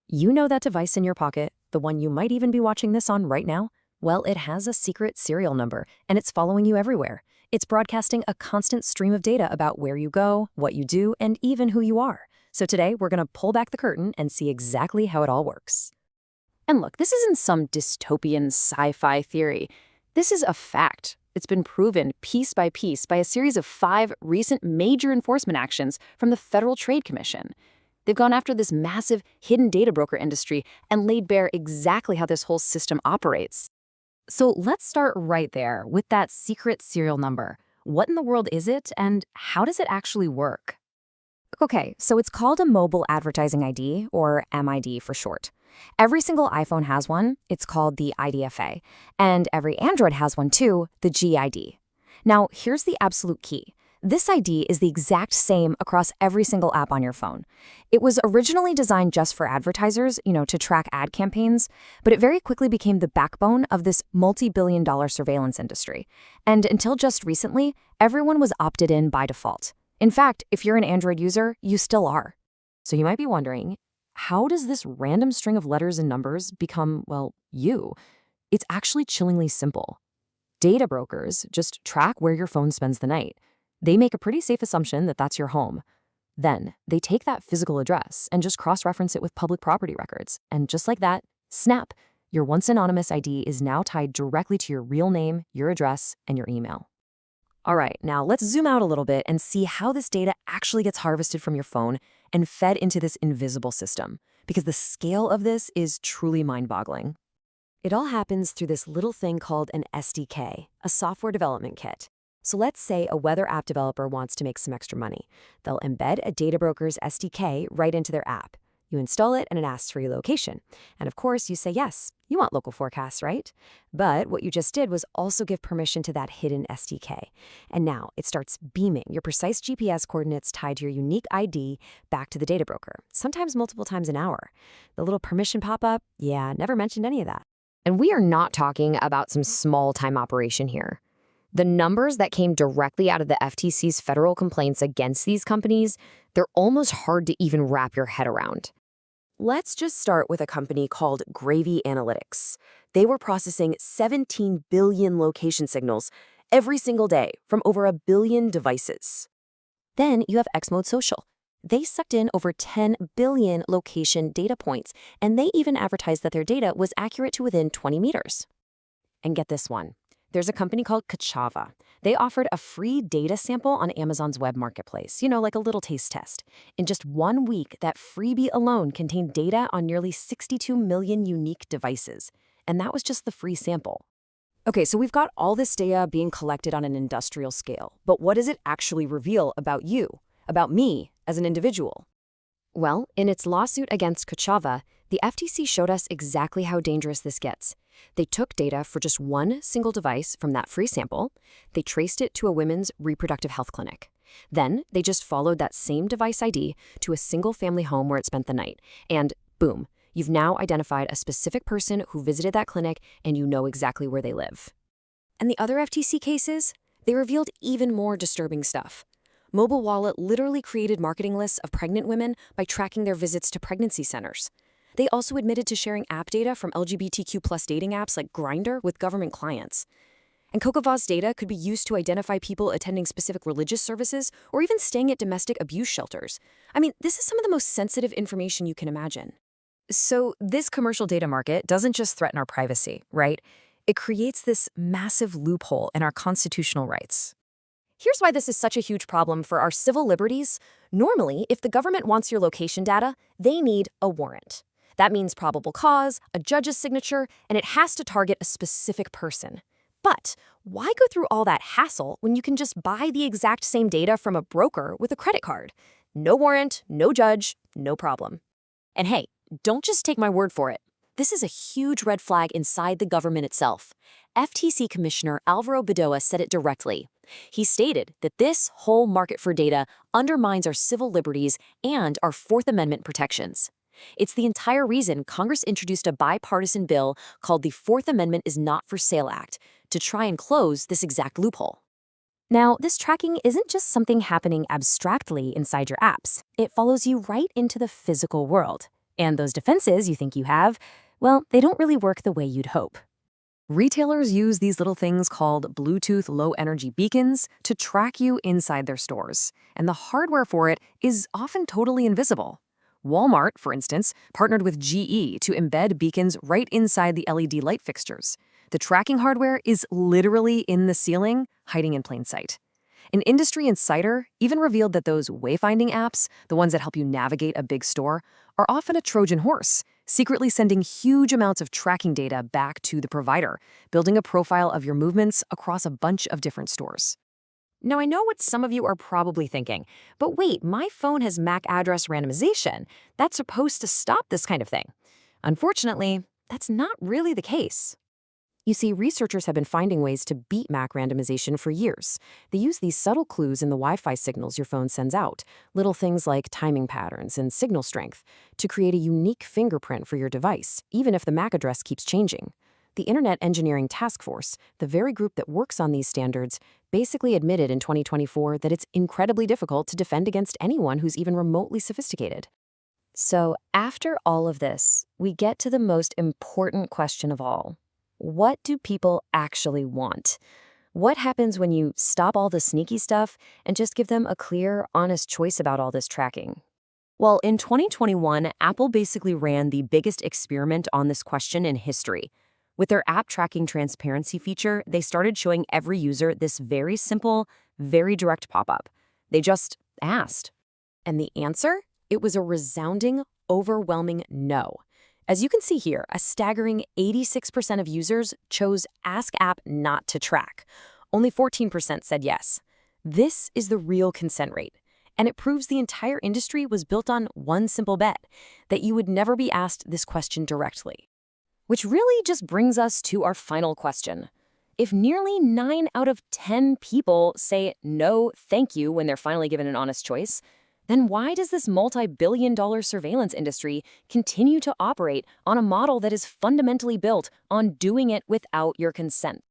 You know that device in your pocket, the one you might even be watching this on right now? Well, it has a secret serial number, and it's following you everywhere. It's broadcasting a constant stream of data about where you go, what you do, and even who you are. So today, we're going to pull back the curtain and see exactly how it all works. And look, this isn't some dystopian sci-fi theory. This is a fact. It's been proven piece by piece by a series of 5 recent major enforcement actions from the Federal Trade Commission. They've gone after this massive hidden data broker industry and laid bare exactly how this whole system operates. So let's start right there with that secret serial number. What in the world is it, and how does it actually work? Okay, so it's called a Mobile Advertising ID, or MID for short. Every single iPhone has one. It's called the IDFA. And every Android has one too, the GAID. Now, here's the absolute key. This ID is the exact same across every single app on your phone. It was originally designed just for advertisers, to track ad campaigns, but it very quickly became the backbone of this multi-billion-dollar surveillance industry. And until just recently, everyone was opted in by default. In fact, if you're an Android user, you still are. So you might be wondering, how does this random string of letters and numbers become, well, you? It's actually chillingly simple. Data brokers just track where your phone spends the night. They make a pretty safe assumption that that's your home. Then, they take that physical address and just cross-reference it with public property records. And just like that, snap, your once anonymous ID is now tied directly to your real name, your address, and your email. All right, now let's zoom out a little bit and see how this data actually gets harvested from your phone and fed into this invisible system, because the scale of this is truly mind-boggling. It all happens through this little thing called an SDK, a software development kit. So let's say a weather app developer wants to make some extra money. They'll embed a data broker's SDK right into their app. You install it and it asks for your location. And of course, you say yes. You want local forecasts, right? But what you just did was also give permission to that hidden SDK. And now it starts beaming your precise GPS coordinates tied to your unique ID back to the data broker, sometimes multiple times an hour. The little permission pop-up, yeah, never mentioned any of that. And we are not talking about some small-time operation here. The numbers that came directly out of the FTC's federal complaints against these companies, they're almost hard to even wrap your head around. Let's just start with a company called Gravy Analytics. They were processing 17 billion location signals every single day from over 1 billion devices. Then you have Xmode Social. They sucked in over 10 billion location data points, and they even advertised that their data was accurate to within 20 meters. And get this one. There's a company called Kochava. They offered a free data sample on Amazon's web marketplace, like a little taste test. In just 1 week, that freebie alone contained data on nearly 62 million unique devices. And that was just the free sample. Okay, so we've got all this data being collected on an industrial scale. But what does it actually reveal about you, about me, as an individual? Well, in its lawsuit against Kochava, the FTC showed us exactly how dangerous this gets. They took data for just one single device from that free sample. They traced it to a women's reproductive health clinic. Then they just followed that same device ID to a single family home where it spent the night. And boom, you've now identified a specific person who visited that clinic, and you know exactly where they live. And the other FTC cases? They revealed even more disturbing stuff. Mobilewalla literally created marketing lists of pregnant women by tracking their visits to pregnancy centers. They also admitted to sharing app data from LGBTQ+ dating apps like Grindr with government clients. And Kochava's data could be used to identify people attending specific religious services or even staying at domestic abuse shelters. I mean, this is some of the most sensitive information you can imagine. So this commercial data market doesn't just threaten our privacy, right? It creates this massive loophole in our constitutional rights. Here's why this is such a huge problem for our civil liberties. Normally, if the government wants your location data, they need a warrant. That means probable cause, a judge's signature, and it has to target a specific person. But why go through all that hassle when you can just buy the exact same data from a broker with a credit card? No warrant, no judge, no problem. And hey, don't just take my word for it. This is a huge red flag inside the government itself. FTC Commissioner Alvaro Bedoya said it directly. He stated that this whole market for data undermines our civil liberties and our Fourth Amendment protections. It's the entire reason Congress introduced a bipartisan bill called the Fourth Amendment is Not for Sale Act to try and close this exact loophole. Now, this tracking isn't just something happening abstractly inside your apps. It follows you right into the physical world. And those defenses you think you have, well, they don't really work the way you'd hope. Retailers use these little things called Bluetooth low-energy beacons to track you inside their stores, and the hardware for it is often totally invisible. Walmart, for instance, partnered with GE to embed beacons right inside the LED light fixtures. The tracking hardware is literally in the ceiling, hiding in plain sight. An industry insider even revealed that those wayfinding apps, the ones that help you navigate a big store, are often a Trojan horse, secretly sending huge amounts of tracking data back to the provider, building a profile of your movements across a bunch of different stores. Now, I know what some of you are probably thinking, but wait, my phone has MAC address randomization. That's supposed to stop this kind of thing. Unfortunately, that's not really the case. You see, researchers have been finding ways to beat MAC randomization for years. They use these subtle clues in the Wi-Fi signals your phone sends out, little things like timing patterns and signal strength, to create a unique fingerprint for your device, even if the MAC address keeps changing. The Internet Engineering Task Force, the very group that works on these standards, basically admitted in 2024 that it's incredibly difficult to defend against anyone who's even remotely sophisticated. So, after all of this, we get to the most important question of all. What do people actually want? What happens when you stop all the sneaky stuff and just give them a clear, honest choice about all this tracking? Well, in 2021, Apple basically ran the biggest experiment on this question in history. With their app tracking transparency feature, they started showing every user this very simple, very direct pop-up. They just asked. And the answer? It was a resounding, overwhelming no. As you can see here, a staggering 86% of users chose Ask App not to track. Only 14% said yes. This is the real consent rate, and it proves the entire industry was built on one simple bet, that you would never be asked this question directly. Which really just brings us to our final question. If nearly 9 out of 10 people say no, thank you when they're finally given an honest choice, then why does this multi-billion-dollar surveillance industry continue to operate on a model that is fundamentally built on doing it without your consent?